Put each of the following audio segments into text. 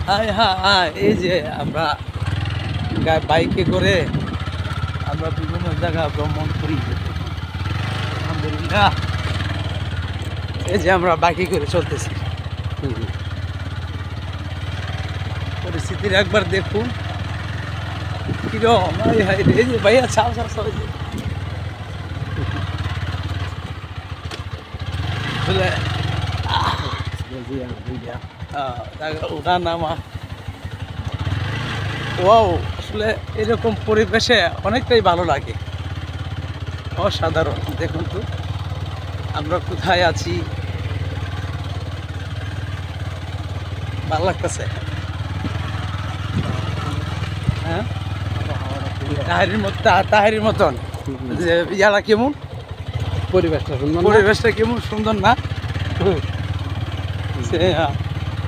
হ্যাঁ, এই যে আমরা বাইকে করে আমরা বিভিন্ন জায়গা ভ্রমণ করি। আলহামদুলিল্লাহ, এই যে আমরা বাইকে করে চলতেছি। পরিস্থিতির একবার দেখুন কিরম। এই যে ভাইয়া ছাও আসলে ওঠা নামা, ওয়াও, আসলে এরকম পরিবেশে অনেকটাই ভালো লাগে, অসাধারণ। দেখুন তো আমরা কোথায় আছি, ভালো লাগতেছে। হ্যাঁ, তাহারির মতন যে ইয়ারা কেমন, পরিবেশটা কেমন সুন্দর না?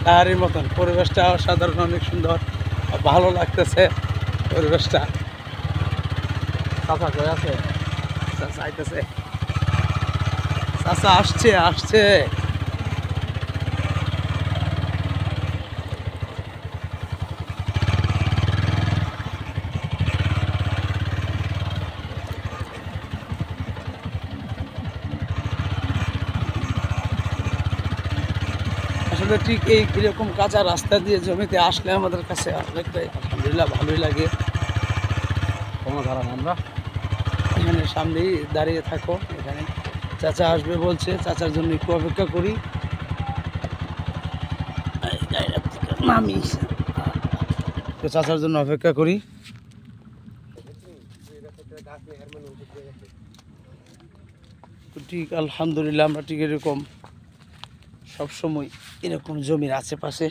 তাহারির মতন পরিবেশটা অসাধারণ, অনেক সুন্দর, ভালো লাগতেছে পরিবেশটা। চাচা কই আছে? চাচা আইতেছে, চাচা আসছে। আসলে ঠিক এরকম কাঁচা রাস্তা দিয়ে জমিতে আসলে আমাদের কাছে অনেকটাই আলহামদুলিল্লাহ ভালোই লাগে। কোনো ধারণা, আমরা এখানে সামনেই দাঁড়িয়ে থাকো, এখানে চাচা আসবে বলছে, চাচার জন্য একটু অপেক্ষা করি। নামি তো চাচার জন্য অপেক্ষা করি। ঠিক আলহামদুলিল্লাহ, আমরা ঠিক এরকম সবসময় এরকম জমির আশেপাশে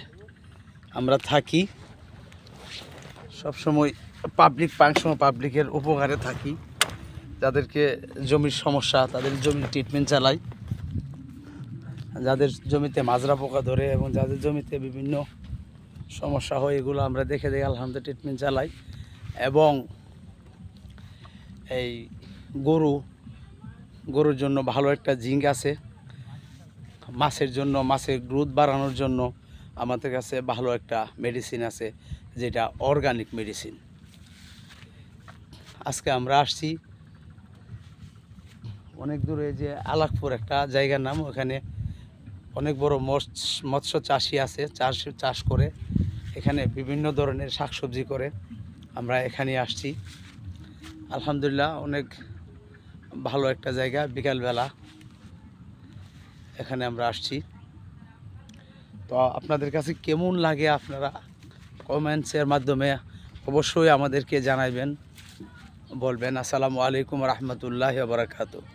আমরা থাকি, সবসময় পাবলিকের উপকারে থাকি। যাদেরকে জমির সমস্যা, তাদের জমির ট্রিটমেন্ট চালাই। যাদের জমিতে মাজরা পোকা ধরে এবং যাদের জমিতে বিভিন্ন সমস্যা হয়, এগুলো আমরা দেখে আলহামদুলিল্লাহ ট্রিটমেন্ট চালাই। এবং এই গরুর জন্য ভালো একটা জিঙ্ক আছে, মাছের জন্য, মাছের গ্রোথ বাড়ানোর জন্য আমাদের কাছে ভালো একটা মেডিসিন আছে, যেটা অর্গানিক মেডিসিন। আজকে আমরা আসছি অনেক দূরে, যে আলাকপুর একটা জায়গার নাম, ওখানে অনেক বড় মৎস্য চাষি আছে, চাষ করে এখানে বিভিন্ন ধরনের শাকসবজি করে। আমরা এখানে আসছি, আলহামদুলিল্লাহ অনেক ভালো একটা জায়গা। বিকালবেলা এখানে আমরা আসছি, তো আপনাদের কাছে কেমন লাগে আপনারা কমেন্টসের মাধ্যমে অবশ্যই আমাদেরকে জানাবেন, বলবেন। আসসালামু আলাইকুম রহমতুল্লাহি ওয়া বারাকাতুহু।